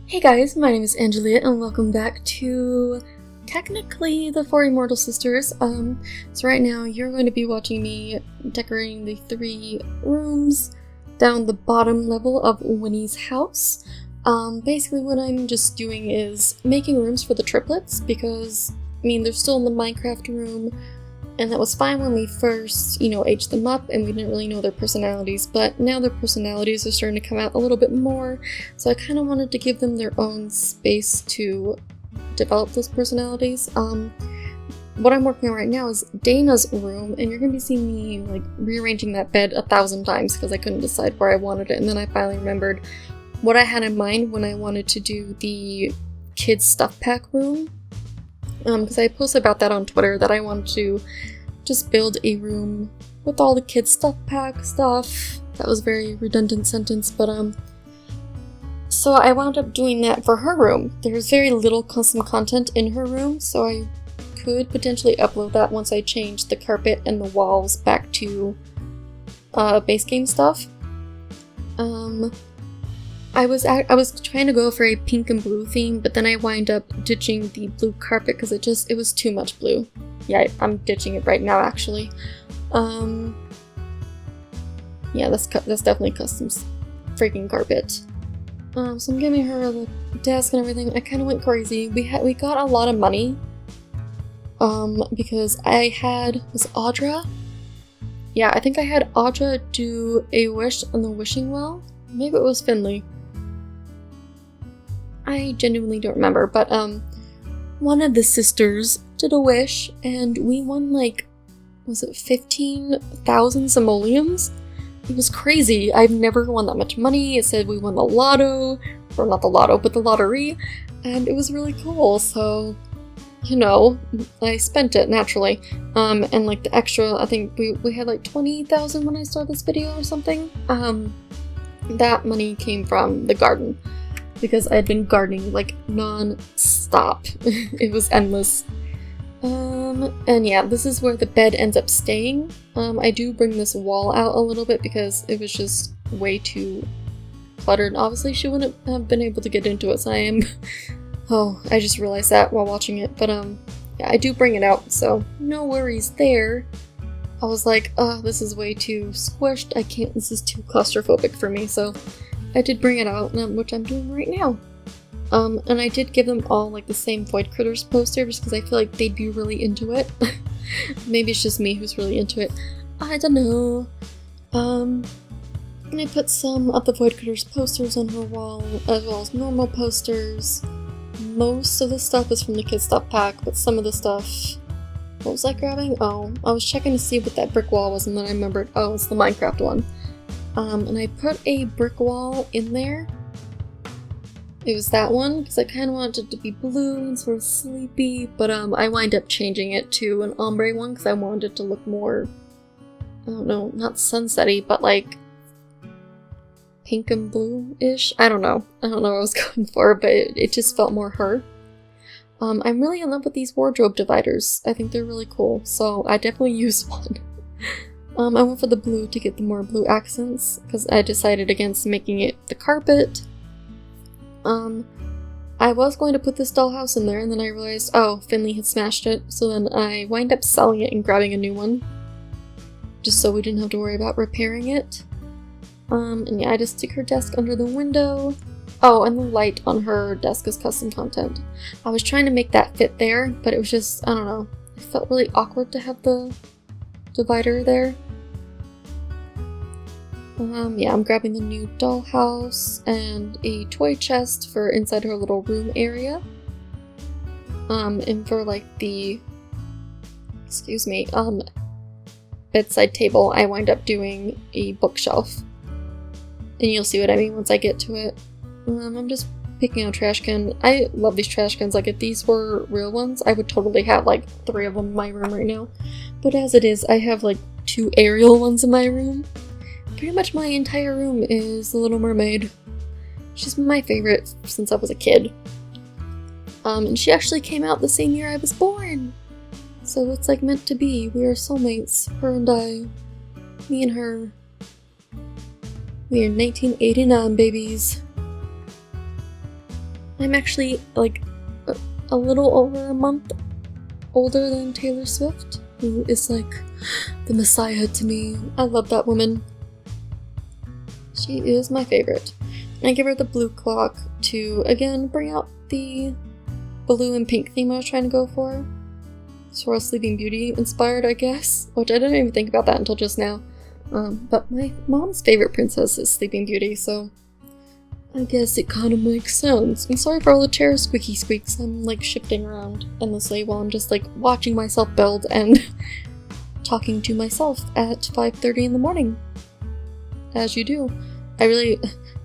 Hey guys, my name is Angelia and welcome back to technically the 4 Immortal sisters. So right now you're going to be watching me decorating the 3 rooms down the bottom level of Winnie's house. Basically what I'm just doing is making rooms for the triplets because, I mean, they're still in the Minecraft room and that was fine when we first, aged them up and we didn't really know their personalities, but now their personalities are starting to come out a little bit more, so I kind of wanted to give them their own space to develop those personalities. What I'm working on right now is Dana's room, and you're going to be seeing me like rearranging that bed 1,000 times because I couldn't decide where I wanted it, and then I finally remembered what I had in mind when I wanted to do the kids stuff pack room. Because I posted about that on Twitter, that I wanted to just build a room with all the kids' stuff pack stuff. That was a very redundant sentence, but so I wound up doing that for her room. There's very little custom content in her room, so I could potentially upload that once I change the carpet and the walls back to base game stuff. I was trying to go for a pink and blue theme, but then I wind up ditching the blue carpet because it was too much blue. Yeah, I'm ditching it right now actually. Yeah, that's definitely custom freaking carpet. So I'm giving her the desk and everything. I kind of went crazy. We got a lot of money. Because was Audra? Yeah, I think I had Audra do a wish on the wishing well. Maybe it was Finley. I genuinely don't remember, but one of the sisters did a wish, and we won like, was it 15,000 simoleons? It was crazy. I've never won that much money. It said we won the lotto, or not the lotto, but the lottery, and it was really cool, so, I spent it naturally. And like the extra, I think we had like 20,000 when I started this video or something. That money came from the garden, because I had been gardening like non-stop. It was endless. And yeah, this is where the bed ends up staying. I do bring this wall out a little bit because it was just way too cluttered. Obviously she wouldn't have been able to get into it, so I just realized that while watching it, but yeah, I do bring it out, so no worries there. I was like, oh, this is way too squished, this is too claustrophobic for me, so I did bring it out, which I'm doing right now. And I did give them all like the same Void Critters poster just because I feel like they'd be really into it. Maybe it's just me who's really into it. I don't know. And I put some of the Void Critters posters on her wall, as well as normal posters. Most of the stuff is from the kids' stuff pack, but some of the stuff... What was I grabbing? Oh, I was checking to see what that brick wall was, and then I remembered, oh, it's the Minecraft one. And I put a brick wall in there. It was that one, because I kind of wanted it to be blue and sort of sleepy, but I wind up changing it to an ombre one, because I wanted it to look more, I don't know, not sunsetty, but like pink and blue-ish? I don't know what I was going for, but it just felt more her. I'm really in love with these wardrobe dividers. I think they're really cool, so I definitely used one. I went for the blue to get the more blue accents, because I decided against making it the carpet. I was going to put this dollhouse in there, and then I realized, oh, Finley had smashed it, so then I wind up selling it and grabbing a new one, just so we didn't have to worry about repairing it. And yeah, I just stick her desk under the window. Oh, and the light on her desk is custom content. I was trying to make that fit there, but it was just, I don't know, it felt really awkward to have the divider there. Yeah, I'm grabbing the new dollhouse and a toy chest for inside her little room area. And for like the, bedside table, I wind up doing a bookshelf. And you'll see what I mean once I get to it. I'm just picking out a trash can. I love these trash cans. Like, if these were real ones, I would totally have like 3 of them in my room right now. But as it is, I have like 2 Ariel ones in my room. Pretty much my entire room is The Little Mermaid. She's my favorite since I was a kid. And she actually came out the same year I was born. So it's like meant to be. We are soulmates, her and I. Me and her. We are 1989 babies. I'm actually like a little over a month older than Taylor Swift, who is like the messiah to me. I love that woman. She is my favorite. And I give her the blue clock to, again, bring out the blue and pink theme I was trying to go for. Sort of Sleeping Beauty inspired, I guess, which I didn't even think about that until just now. But my mom's favorite princess is Sleeping Beauty, so I guess it kind of makes sense. I'm sorry for all the chair squeaky squeaks. I'm like shifting around endlessly while I'm just like watching myself build and talking to myself at 5:30 in the morning. As you do. I really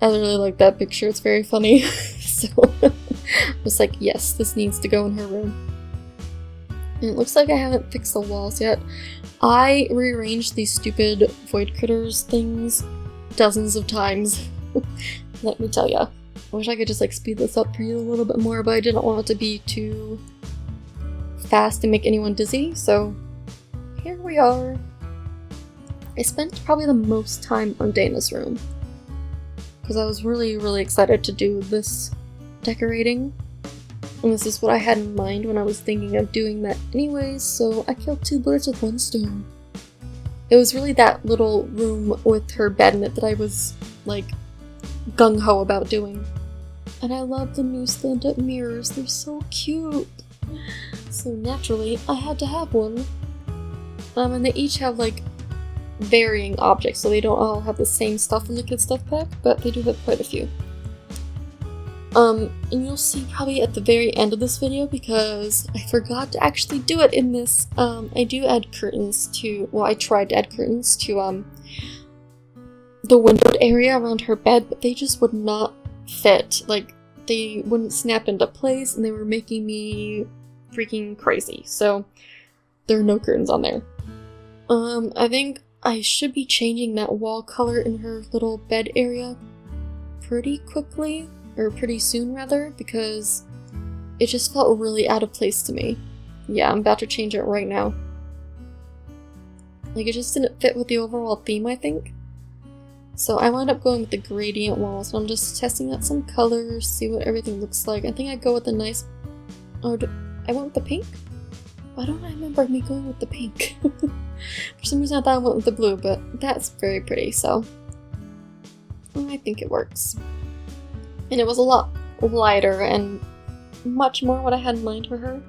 like that picture. It's very funny. So I was like, yes, this needs to go in her room. And it looks like I haven't fixed the walls yet. I rearranged these stupid void critters things dozens of times. Let me tell ya. I wish I could just like speed this up for you a little bit more, but I didn't want it to be too fast and make anyone dizzy, so here we are. I spent probably the most time on Dana's room because I was really excited to do this decorating, and this is what I had in mind when I was thinking of doing that anyways, so I killed two birds with one stone. It was really that little room with her bed in it that I was like gung-ho about doing. And I love the new stand-up mirrors, they're so cute! So naturally, I had to have one. And they each have like varying objects, so they don't all have the same stuff in the kid stuff pack, but they do have quite a few. And you'll see probably at the very end of this video, because I forgot to actually do it in this, I do add curtains to, well, I tried to add curtains to, the windowed area around her bed, but they just would not fit. Like, they wouldn't snap into place, and they were making me freaking crazy, so there are no curtains on there. I think I should be changing that wall color in her little bed area pretty quickly, or pretty soon rather, because it just felt really out of place to me. Yeah, I'm about to change it right now. Like, it just didn't fit with the overall theme, I think. So I wound up going with the gradient walls, and I'm just testing out some colors, see what everything looks like. I think I'd go with a nice... Oh, I went with the pink? Why don't I remember me going with the pink? For some reason I thought I went with the blue, but that's very pretty, so I think it works. And it was a lot lighter and much more what I had in mind for her.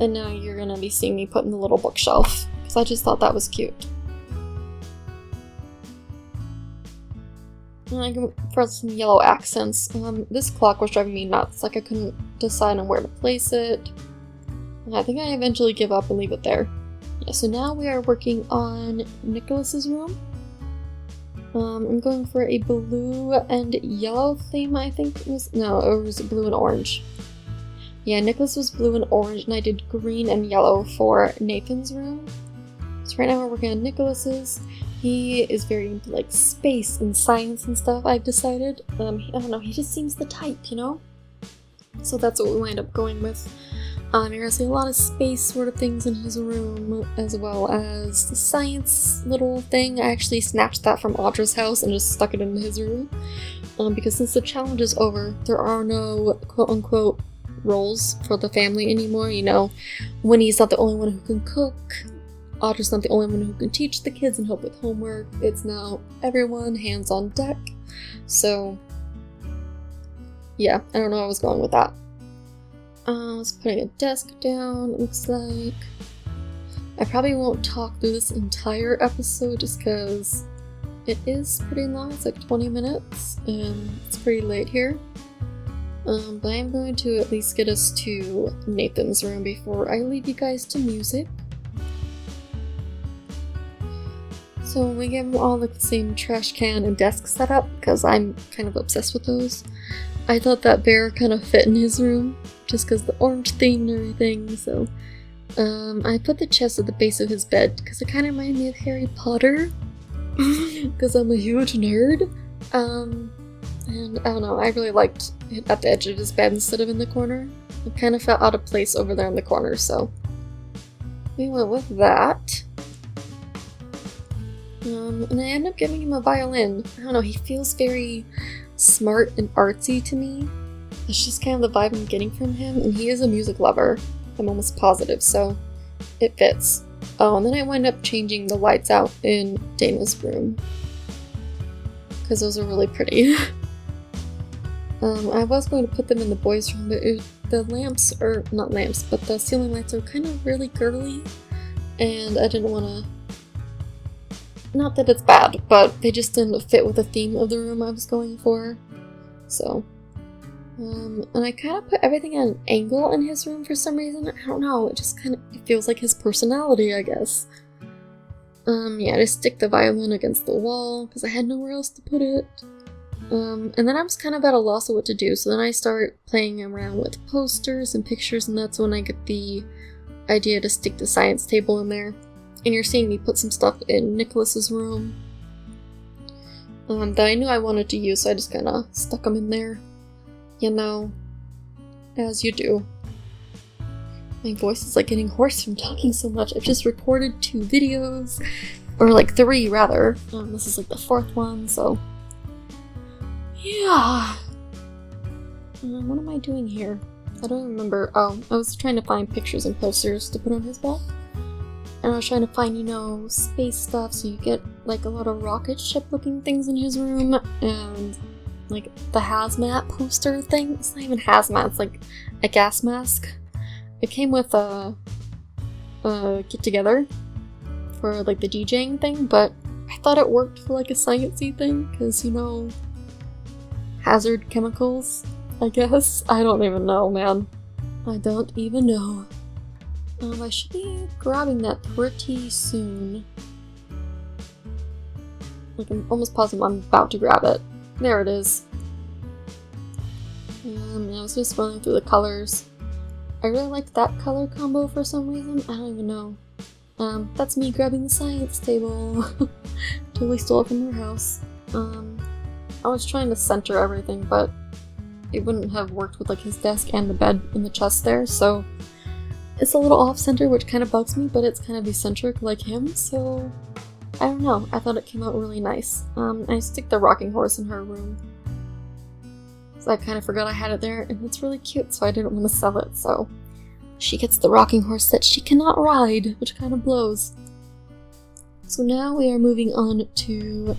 And now you're gonna be seeing me put in the little bookshelf, because I just thought that was cute. And I go for some yellow accents. This clock was driving me nuts, like I couldn't decide on where to place it. And I think I eventually give up and leave it there. Yeah, so now we are working on Nicholas's room. I'm going for a blue and yellow theme, I think it was. No, it was blue and orange. Yeah, Nicholas was blue and orange, and I did green and yellow for Nathan's room. So right now we're working on Nicholas's. He is very into like space and science and stuff, I've decided. I don't know, he just seems the type, you know? So that's what we wind up going with. You're gonna see a lot of space sort of things in his room, as well as the science little thing. I actually snatched that from Audra's house and just stuck it in his room. Because since the challenge is over, there are no quote-unquote roles for the family anymore. You know, Winnie's not the only one who can cook. Audra's not the only one who can teach the kids and help with homework. It's now everyone, hands on deck. So, yeah, I don't know where I was going with that. I was putting a desk down, it looks like. I probably won't talk through this entire episode just because it is pretty long. It's like 20 minutes, and it's pretty late here. But I'm going to at least get us to Nathan's room before I leave you guys to music. So we gave them all like the same trash can and desk setup because I'm kind of obsessed with those. I thought that bear kind of fit in his room just because the orange theme and everything, so I put the chest at the base of his bed because it kind of reminded me of Harry Potter because I'm a huge nerd. And I don't know, I really liked it at the edge of his bed instead of in the corner. It kind of felt out of place over there in the corner, so we went with that. And I ended up giving him a violin. I don't know, he feels very smart and artsy to me. That's just kind of the vibe I'm getting from him, and he is a music lover. I'm almost positive, so it fits. Oh, and then I wind up changing the lights out in Dana's room, because those are really pretty. I was going to put them in the boys' room, but the lamps, or not lamps, but the ceiling lights are kind of really girly, and I didn't want to... Not that it's bad, but they just didn't fit with the theme of the room I was going for. So, and I kind of put everything at an angle in his room for some reason. I don't know, it just kind of feels like his personality, I guess. Yeah, I just stick the violin against the wall, because I had nowhere else to put it. And then I was kind of at a loss of what to do, so then I start playing around with posters and pictures, and that's when I get the idea to stick the science table in there. And you're seeing me put some stuff in Nicholas's room that I knew I wanted to use, so I just kind of stuck them in there. You know, as you do. My voice is like getting hoarse from talking so much. I've just recorded 2 videos, or like 3 rather. This is like the 4th one, so yeah. What am I doing here? I don't remember. Oh, I was trying to find pictures and posters to put on his wall. And I was trying to find, you know, space stuff, so you get like a lot of rocket ship looking things in his room, and like the hazmat poster thing. It's not even hazmat, it's like a gas mask. It came with a get together for like the DJing thing, but I thought it worked for like a sciencey thing, because, you know, hazard chemicals, I guess. I don't even know, man. I don't even know. I should be grabbing that pretty soon. Like, I'm almost positive I'm about to grab it. There it is. I was just running through the colors. I really liked that color combo for some reason. I don't even know. That's me grabbing the science table. Totally stole it from her house. I was trying to center everything, but it wouldn't have worked with like his desk and the bed in the chest there, so it's a little off-center, which kind of bugs me, but it's kind of eccentric like him, so I don't know. I thought it came out really nice. I stick the rocking horse in her room, so I kind of forgot I had it there, and it's really cute, so I didn't want to sell it, so she gets the rocking horse that she cannot ride, which kind of blows. So now we are moving on to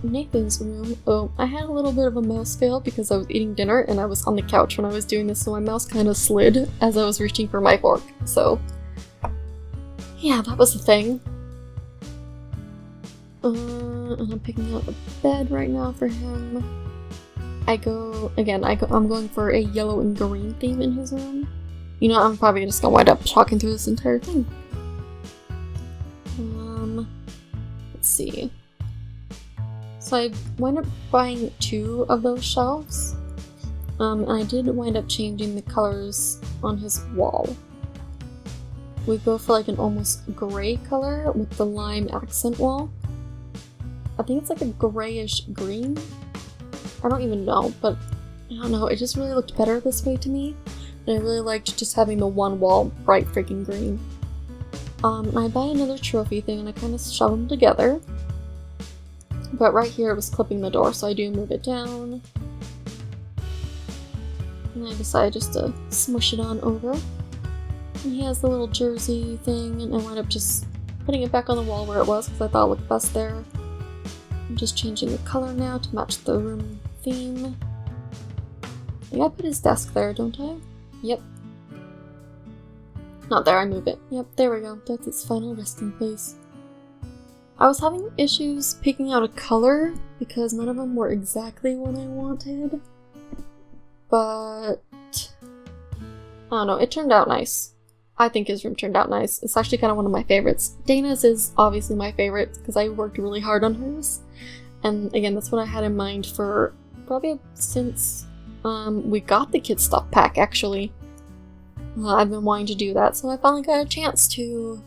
Nathan's room. Oh, I had a little bit of a mouse fail because I was eating dinner and I was on the couch when I was doing this, so my mouse kind of slid as I was reaching for my fork. So, yeah, that was the thing. And I'm picking out a bed right now for him. I'm going for a yellow and green theme in his room. You know, I'm probably just gonna wind up talking through this entire thing. Let's see. So I wound up buying 2 of those shelves, and I did wind up changing the colors on his wall. We go for like an almost gray color with the lime accent wall. I think it's like a grayish green. I don't even know, but I don't know, it just really looked better this way to me, and I really liked just having the one wall bright freaking green. I buy another trophy thing and I kind of shove them together. But right here it was clipping the door, so I do move it down. And I decided just to smush it on over. And he has the little jersey thing, and I wound up just putting it back on the wall where it was because I thought it looked best there. I'm just changing the color now to match the room theme. I think I put his desk there, don't I? Yep. Not there, I move it. Yep, there we go. That's its final resting place. I was having issues picking out a color because none of them were exactly what I wanted. But I don't know, it turned out nice. I think his room turned out nice. It's actually kind of one of my favorites. Dana's is obviously my favorite because I worked really hard on hers. And again, that's what I had in mind for probably since we got the kids stuff pack, actually. I've been wanting to do that, so I finally got a chance to.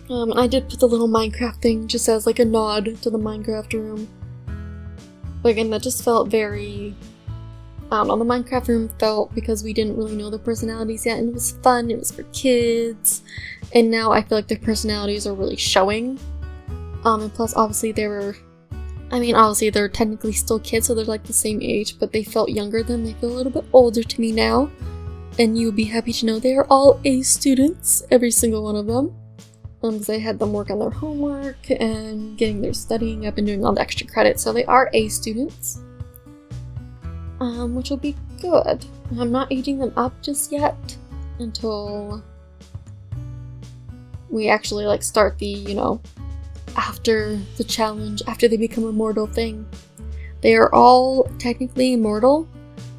And I did put the little Minecraft thing just as like a nod to the Minecraft room. But again, that just felt very... I don't know, the Minecraft room felt, because we didn't really know their personalities yet, and it was fun, it was for kids, and now I feel like their personalities are really showing. And plus, obviously, they were I mean, obviously they're technically still kids, so they're like the same age, but they felt younger then. They feel a little bit older to me now. And you'll be happy to know they are all A students, every single one of them. Because I had them work on their homework and getting their studying up and doing all the extra credit, so they are A students. Which will be good. I'm not aging them up just yet until we actually like start the, you know, after the challenge, after they become Immortal thing. They are all technically Immortal,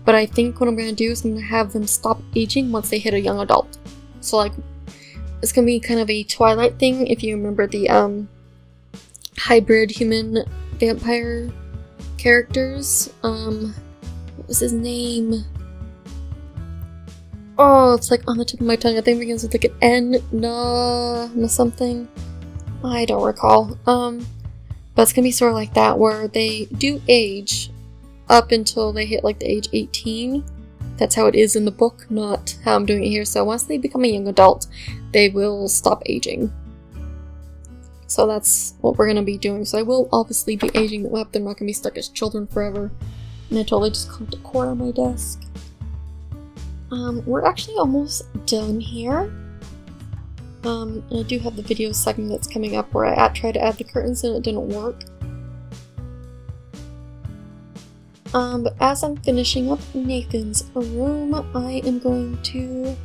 but I think what I'm going to do is I'm going to have them stop aging once they hit a young adult. So like, it's going to be kind of a Twilight thing, if you remember the hybrid human vampire characters. What was his name? Oh, it's like on the tip of my tongue. I think it begins with like an N, no something. I don't recall. But it's gonna be sort of like that, where they do age up until they hit like the age 18. That's how it is in the book, not how I'm doing it here. So once they become a young adult, they will stop aging. So that's what we're gonna be doing. So I will obviously be aging them up. They're not gonna be stuck as children forever. And I totally just clamped a cord on my desk. We're actually almost done here. And I do have the video segment that's coming up where I tried to add the curtains and it didn't work. But as I'm finishing up Nathan's room, I am going to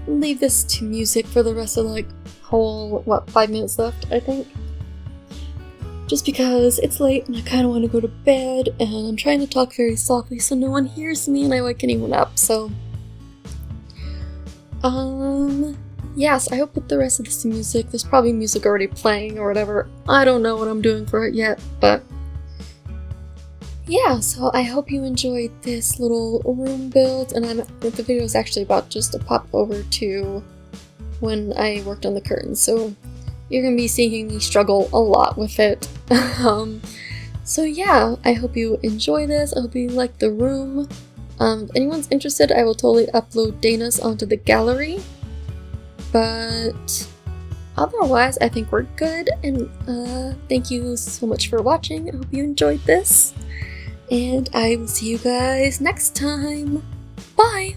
leave this to music for the rest of like whole, 5 minutes left, I think. Just because it's late and I kind of want to go to bed, and I'm trying to talk very softly so no one hears me and I wake anyone up, so... Yes, I hope with the rest of this music, there's probably music already playing or whatever. I don't know what I'm doing for it yet, but... Yeah, so I hope you enjoyed this little room build, and the video is actually about just to pop over to when I worked on the curtains, so you're gonna be seeing me struggle a lot with it. So yeah, I hope you enjoy this. I hope you like the room. If anyone's interested, I will totally upload Dana's onto the gallery. But otherwise, I think we're good, and thank you so much for watching. I hope you enjoyed this, and I will see you guys next time. Bye!